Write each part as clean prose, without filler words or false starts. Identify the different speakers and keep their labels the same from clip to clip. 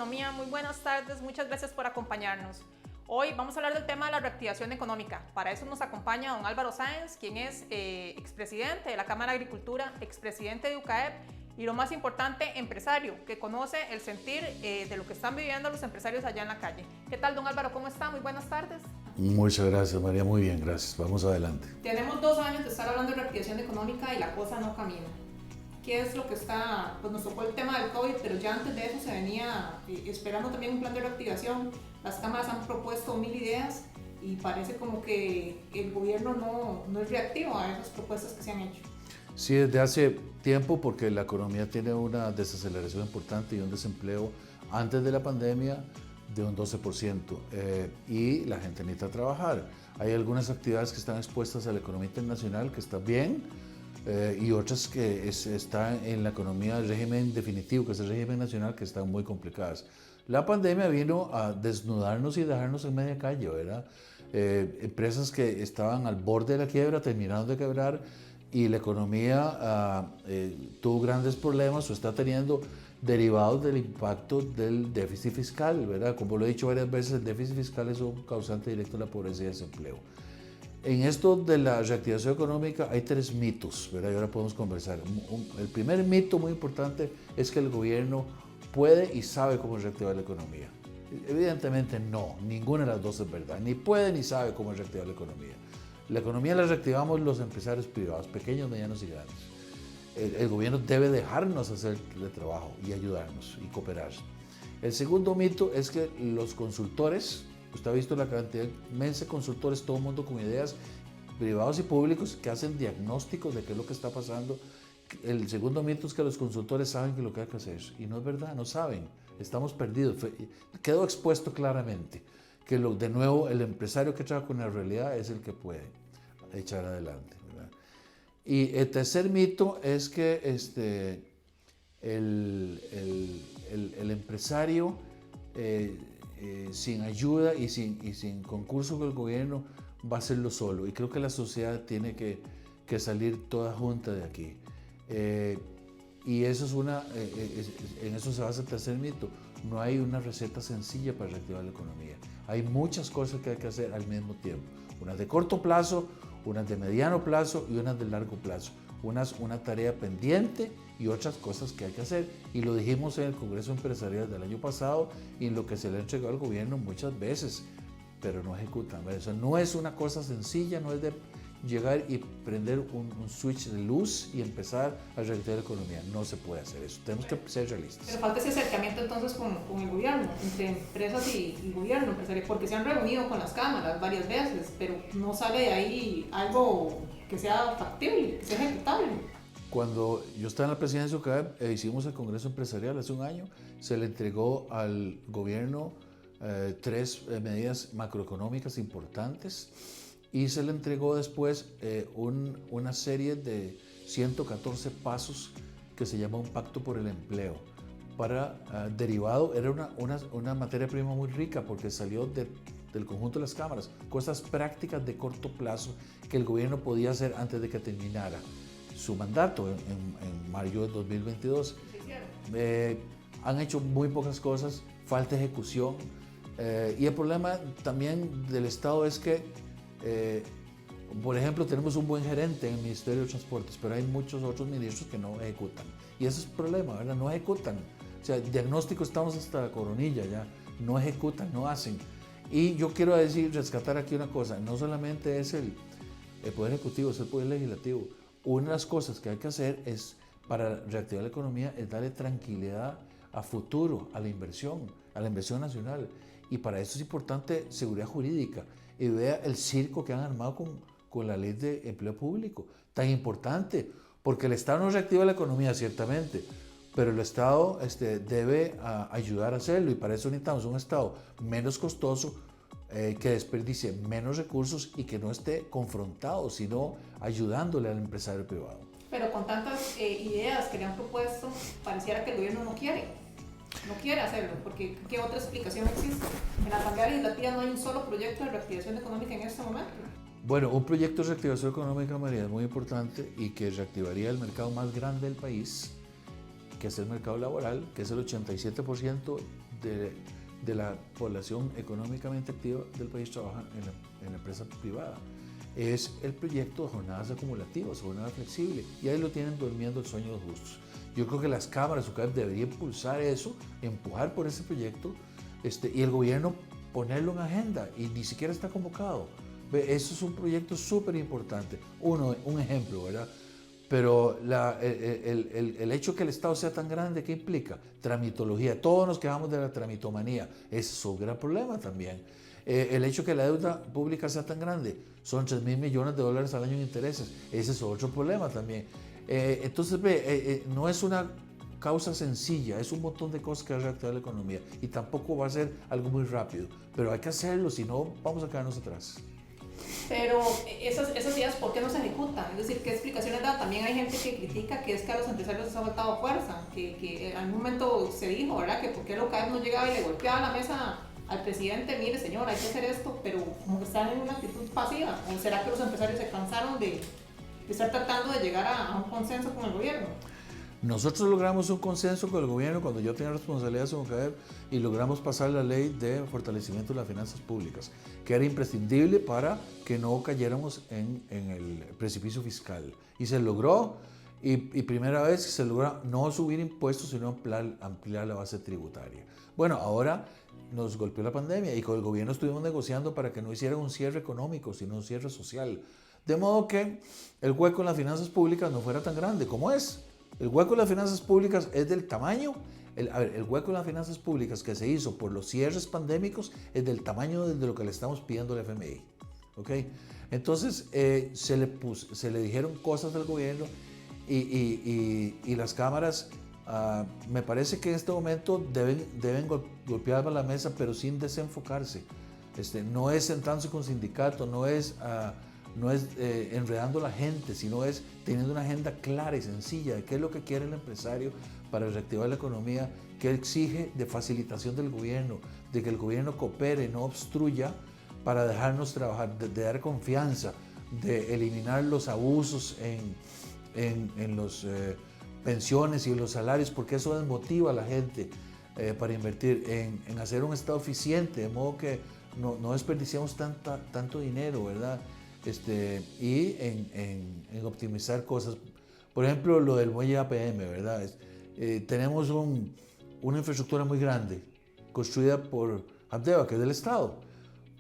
Speaker 1: Economía, muy buenas tardes, muchas gracias por acompañarnos. Hoy vamos a hablar del tema de la reactivación económica. Para eso nos acompaña don Álvaro Sáenz, quien es expresidente de la Cámara de Agricultura, expresidente de UCAEP y lo más importante, empresario, que conoce el sentir de lo que están viviendo los empresarios allá en la calle. ¿Qué tal, don Álvaro? ¿Cómo está? Muy buenas tardes.
Speaker 2: Muchas gracias, María. Muy bien, gracias. Vamos adelante.
Speaker 1: Tenemos 2 años de estar hablando de reactivación económica y la cosa no camina. ¿Qué es lo que está? Pues nos tocó el tema del COVID, pero ya antes de eso se venía esperando también un plan de reactivación. Las cámaras han propuesto 1000 ideas y parece como que el gobierno no es reactivo a esas propuestas que se han hecho.
Speaker 2: Sí, desde hace tiempo, porque la economía tiene una desaceleración importante y un desempleo antes de la pandemia de un 12%, y la gente necesita trabajar. Hay algunas actividades que están expuestas a la economía internacional que están bien, y otras que están en la economía del régimen definitivo, que es el régimen nacional, que están muy complicadas. La pandemia vino a desnudarnos y dejarnos en media calle, ¿verdad? Empresas que estaban al borde de la quiebra terminaron de quebrar y la economía tuvo grandes problemas o está teniendo derivados del impacto del déficit fiscal, ¿verdad? Como lo he dicho varias veces, el déficit fiscal es un causante directo de la pobreza y desempleo. En esto de la reactivación económica hay 3 mitos, ¿verdad? Y ahora podemos conversar. El primer mito muy importante es que el gobierno puede y sabe cómo reactivar la economía. Evidentemente no, ninguna de las dos es verdad. Ni puede ni sabe cómo reactivar la economía. La economía la reactivamos los empresarios privados, pequeños, medianos y grandes. El gobierno debe dejarnos hacer el trabajo y ayudarnos y cooperar. El segundo mito es que los consultores, usted ha visto la cantidad inmensa de consultores, todo el mundo con ideas, privados y públicos, que hacen diagnósticos de qué es lo que está pasando. El segundo mito es que los consultores saben lo que hay que hacer, y no es verdad, no saben, estamos perdidos. Quedó expuesto claramente que de nuevo el empresario que trabaja con la realidad es el que puede echar adelante, ¿verdad? Y el tercer mito es que el empresario sin ayuda y sin concurso del gobierno va a hacerlo solo, y creo que la sociedad tiene que salir toda junta de aquí. Y eso en eso se basa el tercer mito. No hay una receta sencilla para reactivar la economía. Hay muchas cosas que hay que hacer al mismo tiempo. Unas de corto plazo, unas de mediano plazo y unas de largo plazo. Una tarea pendiente y otras cosas que hay que hacer. Y lo dijimos en el Congreso Empresarial del año pasado y en lo que se le ha entregado al gobierno muchas veces, pero no ejecutan. Eso no es una cosa sencilla, no es de llegar y prender un switch de luz y empezar a reactivar la economía. No se puede hacer eso. Tenemos que ser realistas.
Speaker 1: Pero falta ese acercamiento entonces con el gobierno, entre empresas y gobierno empresarial, porque se han reunido con las cámaras varias veces, pero no sale de ahí algo que sea factible, que sea ejecutable.
Speaker 2: Cuando yo estaba en la presidencia de UCAEP, hicimos el Congreso Empresarial hace un año, se le entregó al gobierno 3 medidas macroeconómicas importantes, y se le entregó después una serie de 114 pasos que se llama un pacto por el empleo. Derivado, era una materia prima muy rica porque salió del conjunto de las cámaras, cosas prácticas de corto plazo que el gobierno podía hacer antes de que terminara su mandato en mayo de 2022. Han hecho muy pocas cosas, falta ejecución, y el problema también del Estado es que por ejemplo, tenemos un buen gerente en el Ministerio de Transportes, pero hay muchos otros ministros que no ejecutan. Y ese es el problema, ¿verdad? No ejecutan. O sea, diagnóstico estamos hasta la coronilla ya. No ejecutan, no hacen. Y yo quiero rescatar aquí una cosa. No solamente es el Poder Ejecutivo, es el Poder Legislativo. Una de las cosas que hay que hacer para reactivar la economía es darle tranquilidad a futuro, a la inversión nacional. Y para eso es importante seguridad jurídica. Y vea el circo que han armado con la ley de empleo público, tan importante, porque el Estado no reactiva la economía, ciertamente, pero el Estado debe ayudar a hacerlo, y para eso necesitamos un Estado menos costoso, que desperdicie menos recursos y que no esté confrontado, sino ayudándole al empresario privado.
Speaker 1: Pero con tantas ideas que le han propuesto, pareciera que el gobierno no quiere hacerlo, porque ¿qué otra explicación existe? En la Asamblea Legislativa no hay un solo proyecto de reactivación económica en este momento.
Speaker 2: Bueno, un proyecto de reactivación económica, María, es muy importante y que reactivaría el mercado más grande del país, que es el mercado laboral, que es el 87% de la población económicamente activa del país trabaja en la empresa privada. Es el proyecto de jornadas acumulativas, jornada flexible, y ahí lo tienen durmiendo el sueño de los justos. Yo creo que las cámaras UCAEP deberían impulsar eso, empujar por ese proyecto, y el gobierno ponerlo en agenda, y ni siquiera está convocado. Eso es un proyecto súper importante. Un ejemplo, ¿verdad? Pero el hecho que el Estado sea tan grande, ¿qué implica? Tramitología. Todos nos quejamos de la tramitomanía. Ese es un gran problema también. El hecho que la deuda pública sea tan grande, son 3.000 millones de dólares al año en intereses. Ese es otro problema también. Entonces, no es una causa sencilla, es un montón de cosas que va a reactivar la economía. Y tampoco va a ser algo muy rápido. Pero hay que hacerlo, si no, vamos a quedarnos atrás.
Speaker 1: Pero esas ideas, ¿por qué no se ejecutan? Es decir, ¿qué explicaciones da? También hay gente que critica que es que a los empresarios les ha faltado fuerza, que en algún momento se dijo, ¿verdad? Que por qué la UCAEP no llegaba y le golpeaba la mesa al presidente, mire señor, hay que hacer esto, pero como que están en una actitud pasiva. ¿O será que los empresarios se cansaron de estar tratando de llegar a un consenso con el gobierno?
Speaker 2: Nosotros logramos un consenso con el gobierno cuando yo tenía responsabilidades en UCAEP y logramos pasar la ley de fortalecimiento de las finanzas públicas, que era imprescindible para que no cayéramos en el precipicio fiscal. Y se logró, y primera vez se logra no subir impuestos, sino ampliar la base tributaria. Bueno, ahora nos golpeó la pandemia y con el gobierno estuvimos negociando para que no hicieran un cierre económico, sino un cierre social. De modo que el hueco en las finanzas públicas no fuera tan grande como es. El hueco en las finanzas públicas es del tamaño, el hueco en las finanzas públicas que se hizo por los cierres pandémicos es del tamaño de lo que le estamos pidiendo al FMI. ¿Okay? Entonces se le dijeron cosas del gobierno y las cámaras me parece que en este momento deben golpear la mesa, pero sin desenfocarse. No es sentándose con sindicatos, no es enredando a la gente, sino es teniendo una agenda clara y sencilla de qué es lo que quiere el empresario para reactivar la economía, qué exige de facilitación del gobierno, de que el gobierno coopere, no obstruya, para dejarnos trabajar, de dar confianza, de eliminar los abusos en las pensiones y en los salarios, porque eso desmotiva a la gente para invertir en hacer un Estado eficiente, de modo que no desperdiciamos tanto dinero, ¿verdad? Y en optimizar cosas. Por ejemplo, lo del muelle APM, ¿verdad? Tenemos una infraestructura muy grande, construida por Abdeva, que es del Estado.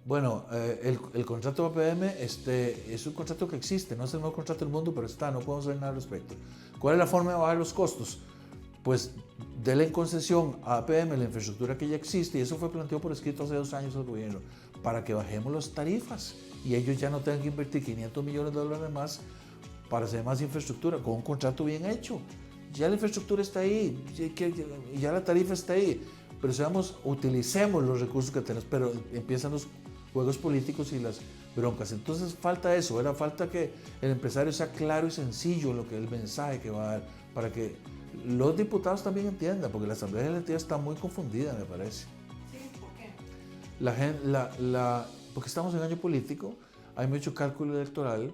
Speaker 2: Bueno, el contrato APM es un contrato que existe, no es el mejor contrato del mundo, pero está, no podemos hacer nada al respecto. ¿Cuál es la forma de bajar los costos? Pues denle en concesión a APM la infraestructura que ya existe, y eso fue planteado por escrito hace 2 años al gobierno, para que bajemos las tarifas y ellos ya no tengan que invertir 500 millones de dólares más para hacer más infraestructura, con un contrato bien hecho. Ya la infraestructura está ahí, ya la tarifa está ahí, pero utilicemos los recursos que tenemos, pero empiezan los juegos políticos y las broncas. Entonces falta eso, era falta que el empresario sea claro y sencillo el mensaje que va a dar, para que los diputados también entiendan, porque la Asamblea Legislativa está muy confundida, me parece.
Speaker 1: Sí, ¿por qué?
Speaker 2: Porque estamos en año político, hay mucho cálculo electoral,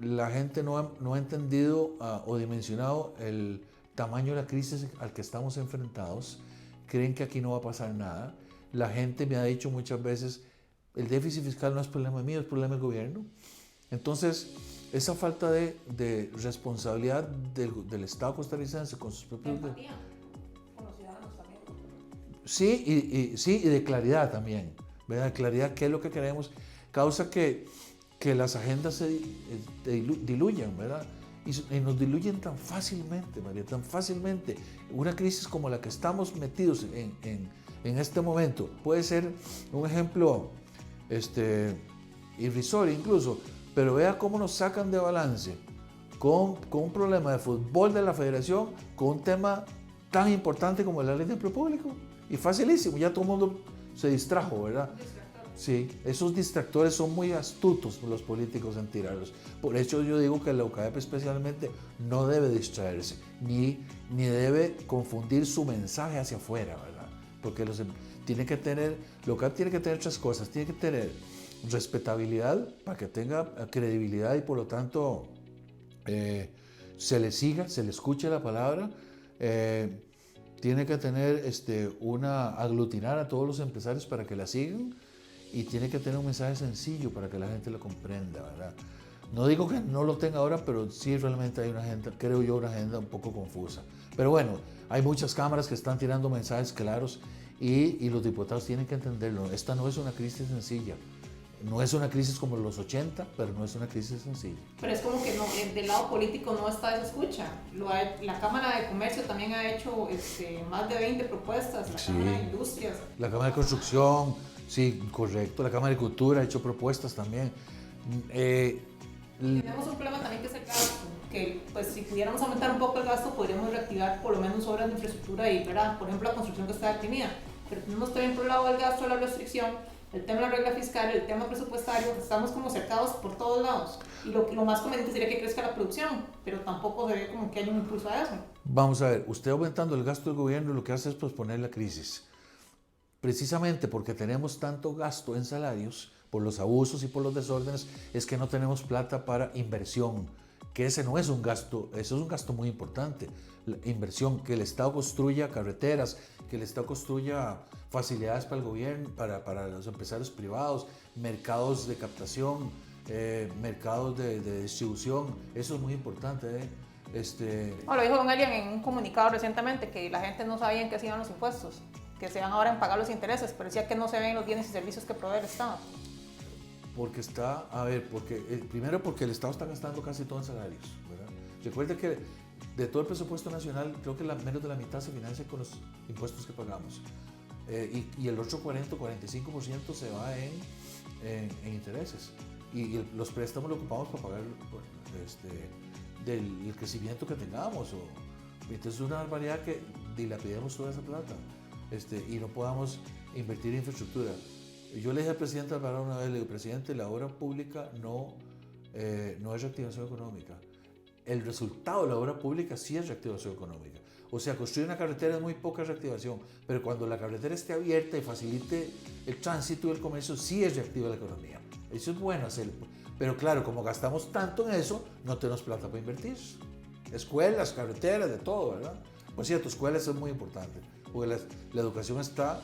Speaker 2: la gente no ha entendido o dimensionado el tamaño de la crisis al que estamos enfrentados, creen que aquí no va a pasar nada. La gente me ha dicho muchas veces, el déficit fiscal no es problema mío, es problema del gobierno. Entonces, esa falta de responsabilidad del Estado costarricense con sus propios...
Speaker 1: Empatía con los ciudadanos también.
Speaker 2: Sí, y de claridad también, ¿verdad? Claridad, qué es lo que queremos, causa que las agendas se diluyan, ¿verdad? Y nos diluyen tan fácilmente, María, tan fácilmente. Una crisis como la que estamos metidos en este momento puede ser un ejemplo irrisorio incluso, pero vea cómo nos sacan de balance con un problema de fútbol de la federación, con un tema tan importante como la ley de empleo público. Y facilísimo, ya todo el mundo se distrajo, ¿verdad? Sí, esos distractores son muy astutos los políticos en tirarlos. Por eso yo digo que la UCAEP especialmente no debe distraerse, ni debe confundir su mensaje hacia afuera, ¿verdad? Porque la UCAEP tiene que tener 3 cosas. Tiene que tener respetabilidad para que tenga credibilidad y por lo tanto se le siga, se le escuche la palabra. tiene que tener aglutinar a todos los empresarios para que la sigan y tiene que tener un mensaje sencillo para que la gente lo comprenda, ¿verdad? No digo que no lo tenga ahora, pero sí realmente hay una agenda, creo yo, una agenda un poco confusa. Pero bueno, hay muchas cámaras que están tirando mensajes claros y los diputados tienen que entenderlo. Esta no es una crisis sencilla. No es una crisis como los 80, pero no es una crisis sencilla.
Speaker 1: Pero es como que no, del lado político no está esa escucha. La Cámara de Comercio también ha hecho más de 20 propuestas, la Cámara de Industrias.
Speaker 2: La Cámara de Construcción, sí, correcto. La Cámara de Cultura ha hecho propuestas también.
Speaker 1: Tenemos un problema también que es el gasto, que pues si pudiéramos aumentar un poco el gasto podríamos reactivar por lo menos obras de infraestructura y, ¿verdad? Por ejemplo, la construcción que está deprimida. Pero tenemos también por un lado el gasto, la restricción, el tema de la regla fiscal, el tema presupuestario, estamos como cercados por todos lados. Y lo más conveniente sería que crezca la producción, pero tampoco se ve como que haya un impulso a eso.
Speaker 2: Vamos a ver, usted aumentando el gasto del gobierno lo que hace es posponer la crisis. Precisamente porque tenemos tanto gasto en salarios, por los abusos y por los desórdenes, es que no tenemos plata para inversión, que ese no es un gasto, eso es un gasto muy importante. La inversión, que el Estado construya carreteras, que el Estado construya facilidades para el gobierno, para los empresarios privados, mercados de captación, mercados de distribución, eso es muy importante.
Speaker 1: Lo dijo don Elian en un comunicado recientemente, que la gente no sabía en qué se iban los impuestos, que se van ahora en pagar los intereses, pero decía que no se ven los bienes y servicios que provee el Estado.
Speaker 2: Porque primero porque el Estado está gastando casi todo en salarios, ¿verdad? Recuerde que de todo el presupuesto nacional, creo que menos de la mitad se financia con los impuestos que pagamos. Y el otro 40-45% se va en intereses. Y los préstamos lo ocupamos para pagar del crecimiento que tengamos. Entonces es una barbaridad que dilapidemos toda esa plata y no podamos invertir en infraestructura. Yo le dije al presidente Alvarado una vez, le digo, presidente, la obra pública no es reactivación económica. El resultado de la obra pública sí es reactivación económica. O sea, construir una carretera es muy poca reactivación, pero cuando la carretera esté abierta y facilite el tránsito y el comercio, sí es reactiva la economía. Eso es bueno hacerlo. Pero claro, como gastamos tanto en eso, no tenemos plata para invertir. Escuelas, carreteras, de todo, ¿verdad? Por cierto, escuelas es muy importante, porque la educación está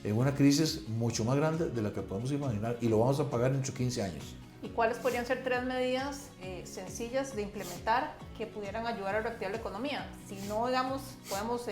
Speaker 2: en una crisis mucho más grande de la que podemos imaginar y lo vamos a pagar en 15 años.
Speaker 1: ¿Y cuáles podrían ser 3 medidas sencillas de implementar que pudieran ayudar a reactivar la economía? Si no, digamos, podemos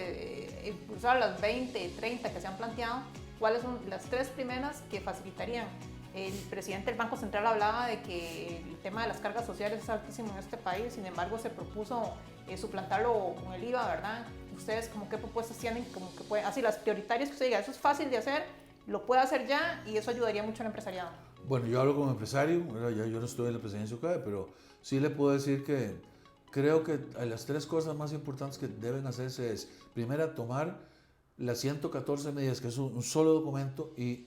Speaker 1: impulsar las 20, 30 que se han planteado, ¿cuáles son las 3 primeras que facilitarían? El presidente del Banco Central hablaba de que el tema de las cargas sociales es altísimo en este país, sin embargo se propuso suplantarlo con el IVA, ¿verdad? ¿Ustedes como qué propuestas tienen? Como que así las prioritarias que usted diga, eso es fácil de hacer, lo puede hacer ya y eso ayudaría mucho al empresariado.
Speaker 2: Bueno, yo hablo como empresario, ya yo no estoy en la presidencia de UCAE, pero sí le puedo decir que creo que las 3 cosas más importantes que deben hacerse es, primera, tomar las 114 medidas, que es un solo documento y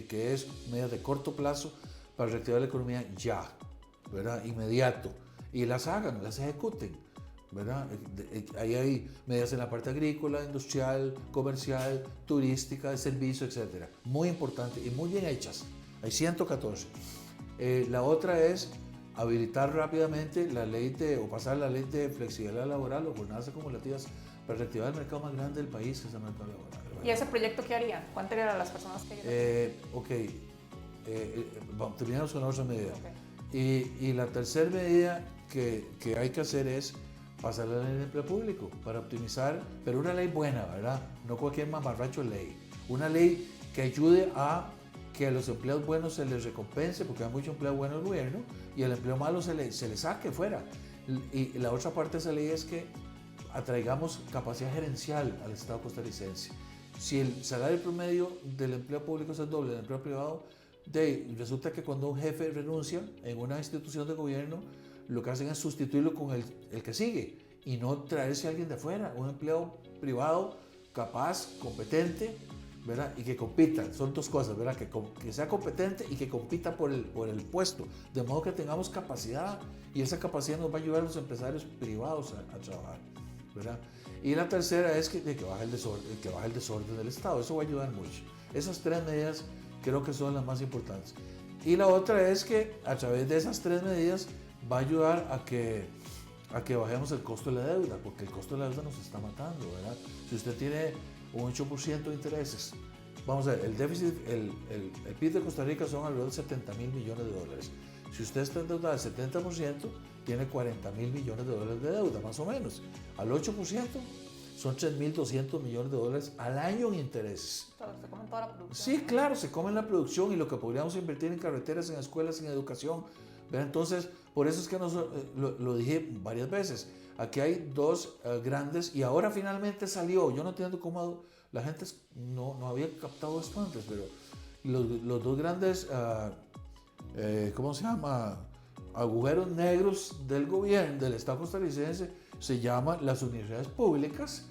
Speaker 2: que es medidas de corto plazo para reactivar la economía ya, ¿verdad? Inmediato. Y las hagan, las ejecuten, ¿verdad? Ahí hay medidas en la parte agrícola, industrial, comercial, turística, de servicio, etc. Muy importante y muy bien hechas. Hay 114. La otra es habilitar rápidamente pasar la ley de flexibilidad laboral o jornadas acumulativas para reactivar el mercado más grande del país, que es el mercado laboral.
Speaker 1: ¿Y ese proyecto qué haría? ¿Cuánto harían las personas que
Speaker 2: terminamos con la otra medida.
Speaker 1: Okay.
Speaker 2: Y la tercera medida que hay que hacer es pasar la ley de empleo público para optimizar, pero una ley buena, ¿verdad? No cualquier mamarracho de ley. Una ley que ayude a que a los empleos buenos se les recompense, porque hay mucho empleo bueno en el gobierno, y el empleo malo se le saque fuera. Y la otra parte de esa ley es que atraigamos capacidad gerencial al Estado costarricense. Si el salario promedio del empleo público es el doble del empleo privado, resulta que cuando un jefe renuncia en una institución de gobierno, lo que hacen es sustituirlo con el que sigue y no traerse a alguien de afuera, un empleo privado capaz, competente, ¿verdad? Y que compita. Son 2 cosas, ¿verdad? Que sea competente y que compita por el puesto, de modo que tengamos capacidad, y esa capacidad nos va a ayudar a los empresarios privados a trabajar, ¿verdad? Y la tercera es que baje el desorden del Estado. Eso va a ayudar mucho. Esas 3 medidas creo que son las más importantes. Y la otra es que a través de esas 3 medidas va a ayudar a a que bajemos el costo de la deuda, porque el costo de la deuda nos está matando, ¿verdad? Si usted tiene un 8% de intereses, vamos a ver, el déficit, el PIB de Costa Rica son alrededor de 70 mil millones de dólares. Si usted está endeudado al 70%, tiene 40 mil millones de dólares de deuda, más o menos. Al 8% son 3.200 millones de dólares al año en intereses.
Speaker 1: Claro, se comen toda la producción.
Speaker 2: Sí, claro, se comen la producción y lo que podríamos invertir en carreteras, en escuelas, en educación. ¿Verdad? Entonces, por eso es que lo dije varias veces. Aquí hay dos grandes, y ahora finalmente salió. Yo no entiendo cómo la gente no había captado esto antes, pero los dos grandes, ¿cómo se llama? Agujeros negros del gobierno, del Estado costarricense, se llaman las universidades públicas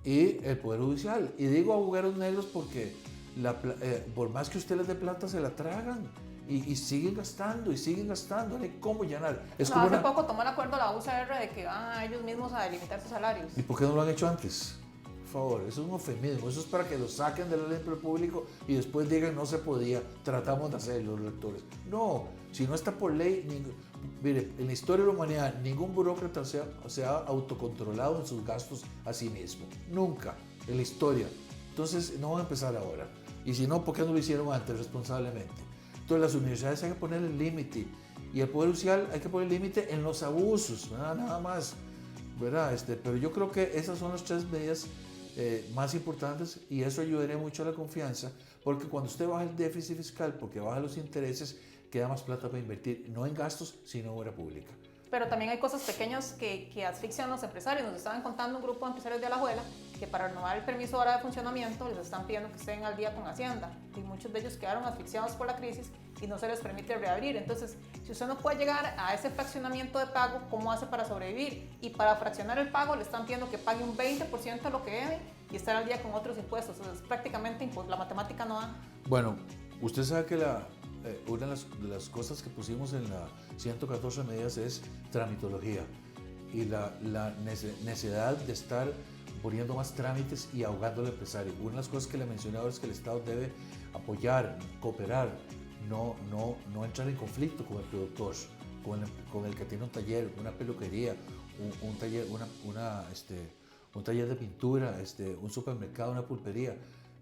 Speaker 2: y el Poder Judicial. Y digo agujeros negros porque por más que usted les dé plata, se la tragan. Y siguen gastando, no hay cómo llenar.
Speaker 1: Hace poco tomó el acuerdo la UCR de que van ellos mismos a delimitar sus salarios.
Speaker 2: ¿Y por qué no lo han hecho antes? Por favor, eso es un eufemismo, eso es para que lo saquen del empleo público y después digan no se podía, tratamos de hacerlo los rectores. No, si no está por ley, mire, en la historia de la humanidad ningún burócrata se ha autocontrolado en sus gastos a sí mismo, nunca, en la historia. Entonces no van a empezar ahora. Y si no, ¿por qué no lo hicieron antes responsablemente? Entonces las universidades hay que poner el límite y el Poder Judicial hay que poner el límite en los abusos, nada más, ¿verdad? Pero yo creo que esas son las tres medidas más importantes y eso ayudaría mucho a la confianza, porque cuando usted baja el déficit fiscal, porque baja los intereses, queda más plata para invertir, no en gastos, sino en obra pública.
Speaker 1: Pero también hay cosas pequeñas que asfixian a los empresarios. Nos estaban contando un grupo de empresarios de Alajuela que para renovar el permiso ahora de funcionamiento les están pidiendo que estén al día con Hacienda y muchos de ellos quedaron asfixiados por la crisis y no se les permite reabrir. Entonces, si usted no puede llegar a ese fraccionamiento de pago, ¿cómo hace para sobrevivir? Y para fraccionar el pago le están pidiendo que pague un 20% de lo que debe y estar al día con otros impuestos. Entonces, prácticamente la matemática no da.
Speaker 2: Bueno, usted sabe que una de las cosas que pusimos en la 114 medidas es tramitología y la necesidad de estar poniendo más trámites y ahogando al empresario. Una de las cosas que le mencioné ahora es que el Estado debe apoyar, cooperar, no entrar en conflicto con el productor, con el que tiene un taller, una peluquería, un taller de pintura, un supermercado, una pulpería.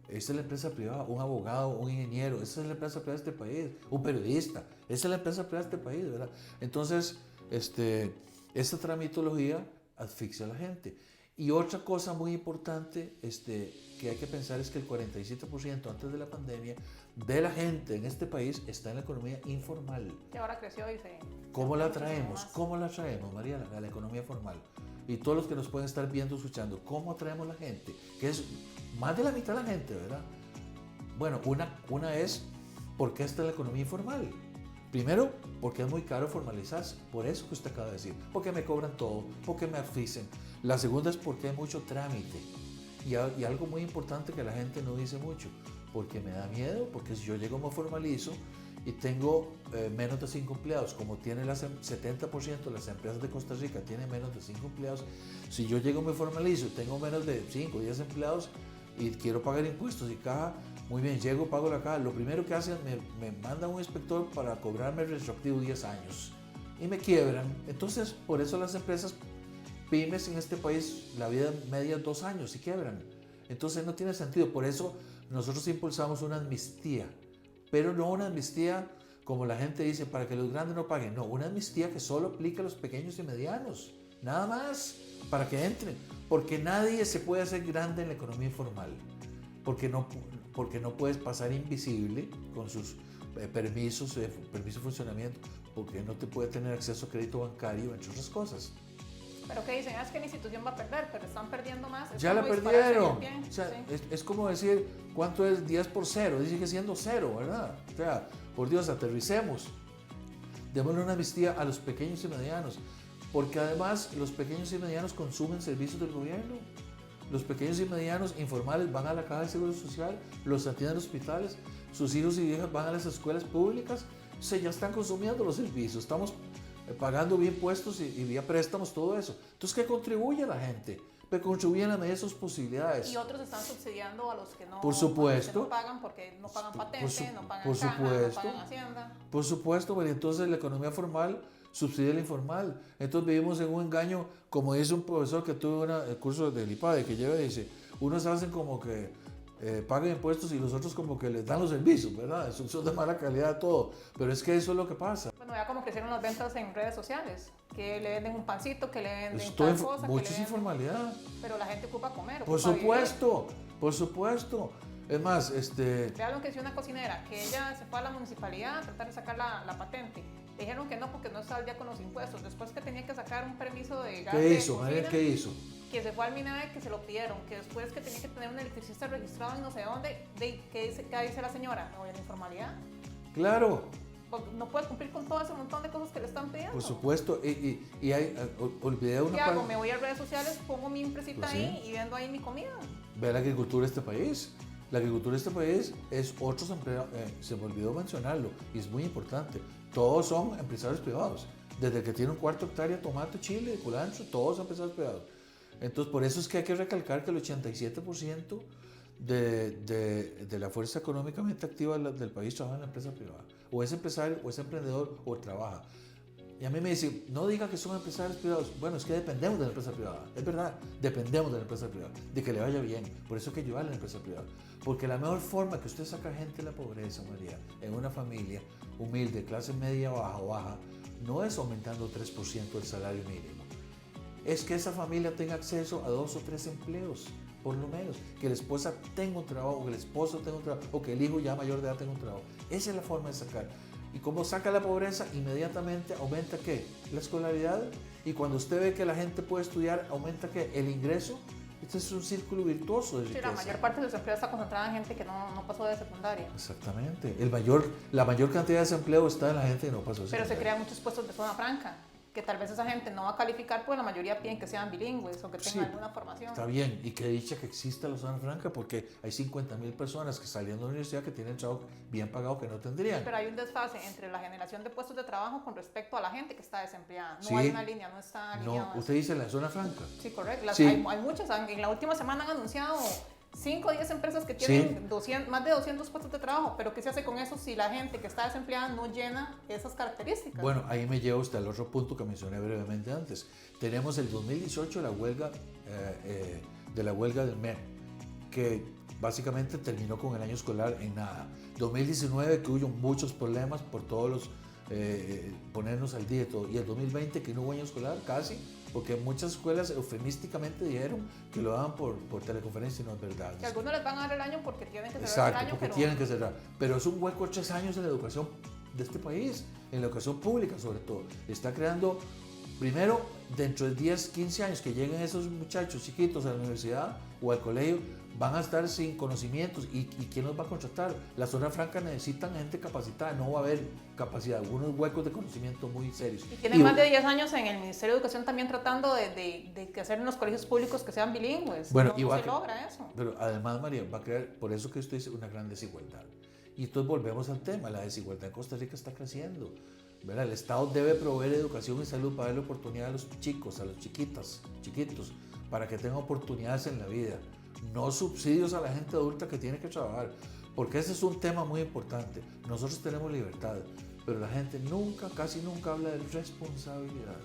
Speaker 2: Esa es la empresa privada, un abogado, un ingeniero, esa es la empresa privada de este país, un periodista, esa es la empresa privada de este país, ¿verdad? Entonces, esta tramitología asfixia a la gente. Y otra cosa muy importante que hay que pensar es que el 47% antes de la pandemia de la gente en este país está en la economía informal.
Speaker 1: Que ahora creció y se...
Speaker 2: ¿Cómo la traemos? ¿Cómo la traemos, Mariela, a la economía formal? Y todos los que nos pueden estar viendo, escuchando, ¿cómo atraemos a la gente? Que es más de la mitad de la gente, ¿verdad? Bueno, una es, ¿por qué está la economía informal? Primero, porque es muy caro formalizarse, por eso que usted acaba de decir, porque me cobran todo, porque me asfixian. La segunda es porque hay mucho trámite. Y algo muy importante que la gente no dice mucho, porque me da miedo, porque si yo llego me formalizo y tengo menos de 5 empleados, como tiene el 70% de las empresas de Costa Rica tienen menos de 5 empleados, si yo llego me formalizo, tengo menos de 5 o 10 empleados y quiero pagar impuestos y caja, muy bien, llego, pago la caja, lo primero que hacen, me mandan un inspector para cobrarme el retroactivo 10 años y me quiebran. Entonces, por eso las empresas pymes en este país, la vida media es 2 años y quiebran. Entonces no tiene sentido, por eso nosotros impulsamos una amnistía, pero no una amnistía como la gente dice para que los grandes no paguen, no, una amnistía que solo aplica a los pequeños y medianos, nada más, para que entren, porque nadie se puede hacer grande en la economía informal, porque no puedes pasar invisible con sus permisos de funcionamiento, porque no te puede tener acceso a crédito bancario, entre otras cosas.
Speaker 1: Pero ¿qué dicen? Es que la institución va a perder, pero están perdiendo más.
Speaker 2: Ya la perdieron. O sea, sí. es como decir, ¿cuánto es 10 por 0? Sigue siendo 0, ¿verdad? O sea, por Dios, aterricemos. Démosle una amnistía a los pequeños y medianos, porque además los pequeños y medianos consumen servicios del gobierno. Los pequeños y medianos informales van a la Caja de Seguro Social, los atienden en hospitales, sus hijos y hijas van a las escuelas públicas, o sea, ya están consumiendo los servicios, estamos pagando bien impuestos y vía préstamos, todo eso. Entonces, ¿qué contribuye a la gente? Pero contribuye a la medida de sus posibilidades.
Speaker 1: Y otros están subsidiando a los que no,
Speaker 2: por supuesto,
Speaker 1: no pagan porque no pagan patente, no pagan
Speaker 2: por
Speaker 1: caja,
Speaker 2: supuesto,
Speaker 1: no pagan hacienda.
Speaker 2: Por supuesto, pero entonces la economía formal subsidia el informal. Entonces vivimos en un engaño, como dice un profesor que tuvo el curso del IPADE, que lleva y dice, unos hacen como que pagan impuestos y los otros como que les dan los servicios, ¿verdad? Son de mala calidad todo, pero es que eso es lo que pasa.
Speaker 1: Bueno, ya como crecieron las ventas en redes sociales, que le venden un pancito, que le venden
Speaker 2: Esto
Speaker 1: tal cosa,
Speaker 2: mucha
Speaker 1: que le venden,
Speaker 2: informalidad.
Speaker 1: pero la gente ocupa comer,
Speaker 2: Por
Speaker 1: ocupa
Speaker 2: supuesto, por supuesto. Es más,
Speaker 1: Vean lo que decía una cocinera, que ella se fue a la municipalidad a tratar de sacar la patente. Le dijeron que no, porque no estaba al día con los impuestos. Después que tenía que sacar un permiso de gas
Speaker 2: ¿qué
Speaker 1: de
Speaker 2: hizo?
Speaker 1: cocina,
Speaker 2: María, ¿qué hizo?
Speaker 1: que se fue al MINAE, que se lo pidieron, que después que tenía que tener un electricista registrado en no sé dónde, ¿qué dice la señora? No, en la informalidad.
Speaker 2: Claro.
Speaker 1: No puede cumplir con todo ese montón de cosas que le están pidiendo.
Speaker 2: Por supuesto, y hay, olvidé una
Speaker 1: ¿Qué hago? Me voy a redes sociales, pongo mi empresita
Speaker 2: Pues sí.
Speaker 1: ahí y vendo ahí mi comida.
Speaker 2: Ve la agricultura de este país. La agricultura de este país es otros empleados, se me olvidó mencionarlo, y es muy importante. Todos son empresarios privados. Desde el que tiene un cuarto hectárea, tomate, chile, culantro, todos son empresarios privados. Entonces, por eso es que hay que recalcar que el 87% de la fuerza económicamente activa del país trabaja en la empresa privada. O es empresario, o es emprendedor, o trabaja. Y a mí me dicen, no diga que son empresarios privados. Bueno, es que dependemos de la empresa privada. Es verdad, dependemos de la empresa privada, de que le vaya bien. Por eso hay que ayudar a la empresa privada. Porque la mejor forma que usted saca gente de la pobreza, María, en una familia humilde, clase media baja o baja, no es aumentando 3% el salario mínimo. Es que esa familia tenga acceso a 2 o 3 empleos, por lo menos. Que la esposa tenga un trabajo, que el esposo tenga un trabajo, o que el hijo ya mayor de edad tenga un trabajo. Esa es la forma de sacar. Y como saca la pobreza, inmediatamente aumenta ¿qué? La escolaridad. Y cuando usted ve que la gente puede estudiar, aumenta ¿qué? El ingreso. Este es un círculo virtuoso de riqueza.
Speaker 1: Sí, la mayor parte del desempleo está concentrada en gente que no pasó de secundaria.
Speaker 2: Exactamente. La mayor cantidad de desempleo está en la gente que no pasó de secundaria.
Speaker 1: Pero se crean muchos puestos de zona franca, que tal vez esa gente no va a calificar, pues la mayoría piden que sean bilingües o que tengan alguna formación.
Speaker 2: Está bien, y que dicha que exista la zona franca, porque hay 50,000 personas que saliendo de la universidad que tienen trabajo bien pagado que no tendrían.
Speaker 1: Pero hay un desfase entre la generación de puestos de trabajo con respecto a la gente que está desempleada. No
Speaker 2: Sí.
Speaker 1: hay una línea, no está alineado.
Speaker 2: No, usted dice la zona franca.
Speaker 1: Sí, correcto.
Speaker 2: Sí.
Speaker 1: Hay muchas. En la última semana han anunciado 5 o 10 empresas que tienen más de 200 puestos de trabajo, pero ¿qué se hace con eso si la gente que está desempleada no llena esas características?
Speaker 2: Bueno, ahí me lleva usted al otro punto que mencioné brevemente antes. Tenemos el 2018 la huelga del MEP, que básicamente terminó con el año escolar en nada. 2019 que hubo muchos problemas por todos los ponernos al día y todo. Y el 2020 que no hubo año escolar casi, porque muchas escuelas eufemísticamente dijeron que lo daban por teleconferencia y no es verdad.
Speaker 1: Que algunos les van a dar el año porque tienen que cerrar
Speaker 2: Exacto,
Speaker 1: el año.
Speaker 2: porque tienen que cerrar. Pero es un hueco de 3 años en la educación de este país, en la educación pública sobre todo. Está creando, primero, dentro de 10, 15 años que lleguen esos muchachos chiquitos a la universidad o al colegio, van a estar sin conocimientos. ¿Y quién los va a contratar? La zona franca necesitan gente capacitada, no va a haber capacidad, algunos huecos de conocimiento muy serios.
Speaker 1: Y tienen más de 10 años en el Ministerio de Educación también tratando de que hacer en los colegios públicos que sean bilingües.
Speaker 2: Bueno,
Speaker 1: no se logra eso.
Speaker 2: Pero además, María, va a crear, por eso que usted dice, una gran desigualdad. Y entonces volvemos al tema, la desigualdad en Costa Rica está creciendo. ¿Verdad? El Estado debe proveer educación y salud para darle oportunidad a los chicos, a los chiquitos, para que tengan oportunidades en la vida. No subsidios a la gente adulta que tiene que trabajar, porque ese es un tema muy importante. Nosotros tenemos libertad, pero la gente casi nunca habla de responsabilidad.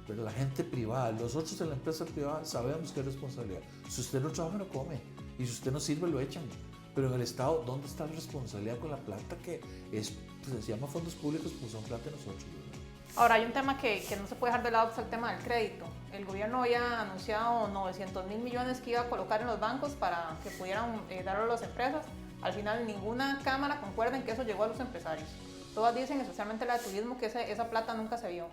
Speaker 2: Pero la gente privada, nosotros en la empresa privada sabemos que es responsabilidad. Si usted no trabaja, no come, y si usted no sirve, lo echan. Pero en el Estado, ¿dónde está la responsabilidad con la plata que se llama fondos públicos? Pues son plata de nosotros, ¿verdad?
Speaker 1: Ahora, hay un tema que no se puede dejar de lado, que es el tema del crédito. El gobierno había anunciado 900,000 millones que iba a colocar en los bancos para que pudieran darlo a las empresas. Al final, ninguna cámara concuerda en que eso llegó a los empresarios. Todas dicen, especialmente la de turismo, que esa plata nunca se vio.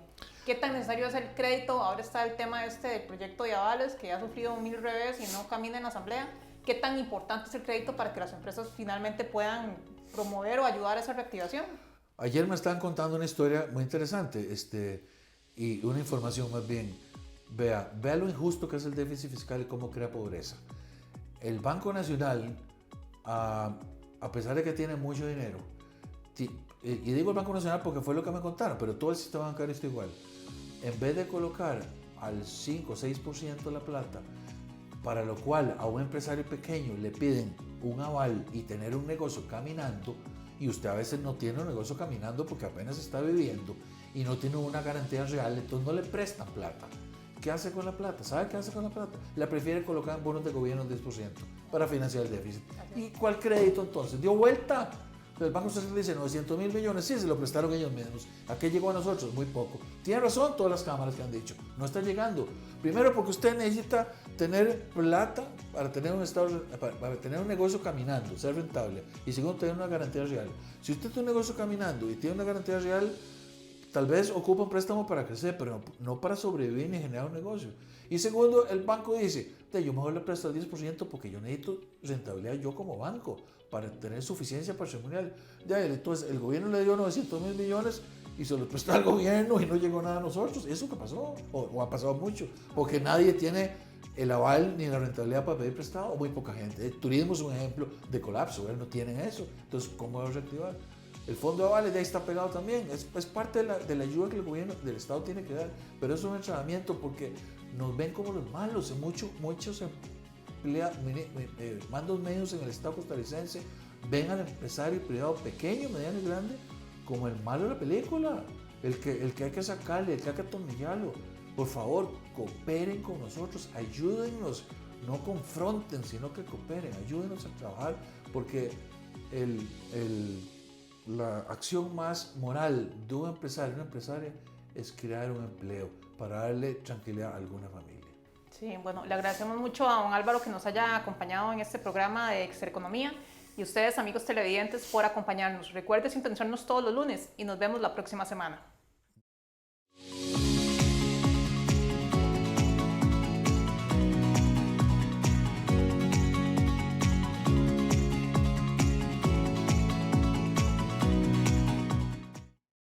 Speaker 1: ¿Qué tan necesario es el crédito? Ahora está el tema del proyecto de avales, que ha sufrido 1000 revés y no camina en la asamblea. ¿Qué tan importante es el crédito para que las empresas finalmente puedan promover o ayudar a esa reactivación?
Speaker 2: Ayer me estaban contando una historia muy interesante y una información más bien. Vea lo injusto que es el déficit fiscal y cómo crea pobreza. El Banco Nacional, a pesar de que tiene mucho dinero, y digo el Banco Nacional porque fue lo que me contaron, pero todo el sistema bancario está igual. En vez de colocar al 5 o 6% de la plata, para lo cual a un empresario pequeño le piden un aval y tener un negocio caminando, y usted a veces no tiene un negocio caminando porque apenas está viviendo, y no tiene una garantía real, entonces no le prestan plata. ¿Qué hace con la plata? ¿Sabe qué hace con la plata? La prefiere colocar en bonos de gobierno 10% para financiar el déficit. ¿Y cuál crédito entonces? ¿Dio vuelta? El Banco Central dice 900.000 millones, sí, se lo prestaron ellos mismos. ¿A qué llegó a nosotros? Muy poco. Tiene razón todas las cámaras que han dicho, no está llegando. Primero porque usted necesita tener plata para tener para tener un negocio caminando, ser rentable. Y segundo, tener una garantía real. Si usted tiene un negocio caminando y tiene una garantía real, tal vez ocupa un préstamo para crecer, pero no para sobrevivir ni generar un negocio. Y segundo, el banco dice, yo mejor le presto el 10% porque yo necesito rentabilidad yo como banco para tener suficiencia patrimonial. Entonces el gobierno le dio 900.000 millones y se los prestó al gobierno y no llegó nada a nosotros. ¿Eso qué pasó? O ha pasado mucho, porque nadie tiene el aval ni la rentabilidad para pedir prestado, o muy poca gente. El turismo es un ejemplo de colapso, no tienen eso. Entonces, ¿cómo va a reactivar? El fondo de avales ya está pegado también, es parte de la ayuda que el gobierno del Estado tiene que dar, pero es un entrenamiento porque nos ven como los malos. Muchos mandos medios en el Estado costarricense ven al empresario privado pequeño, mediano y grande como el malo de la película, el que hay que sacarle, el que hay que atornillarlo. Por favor, cooperen con nosotros, ayúdennos, no confronten, sino que cooperen, ayúdenos a trabajar, porque la acción más moral de un empresario, una empresaria, es crear un empleo para darle tranquilidad a alguna familia.
Speaker 1: Sí, bueno, le agradecemos mucho a don Álvaro que nos haya acompañado en este programa de Extraeconomía y ustedes, amigos televidentes, por acompañarnos. Recuerde sintonizarnos todos los lunes y nos vemos la próxima semana.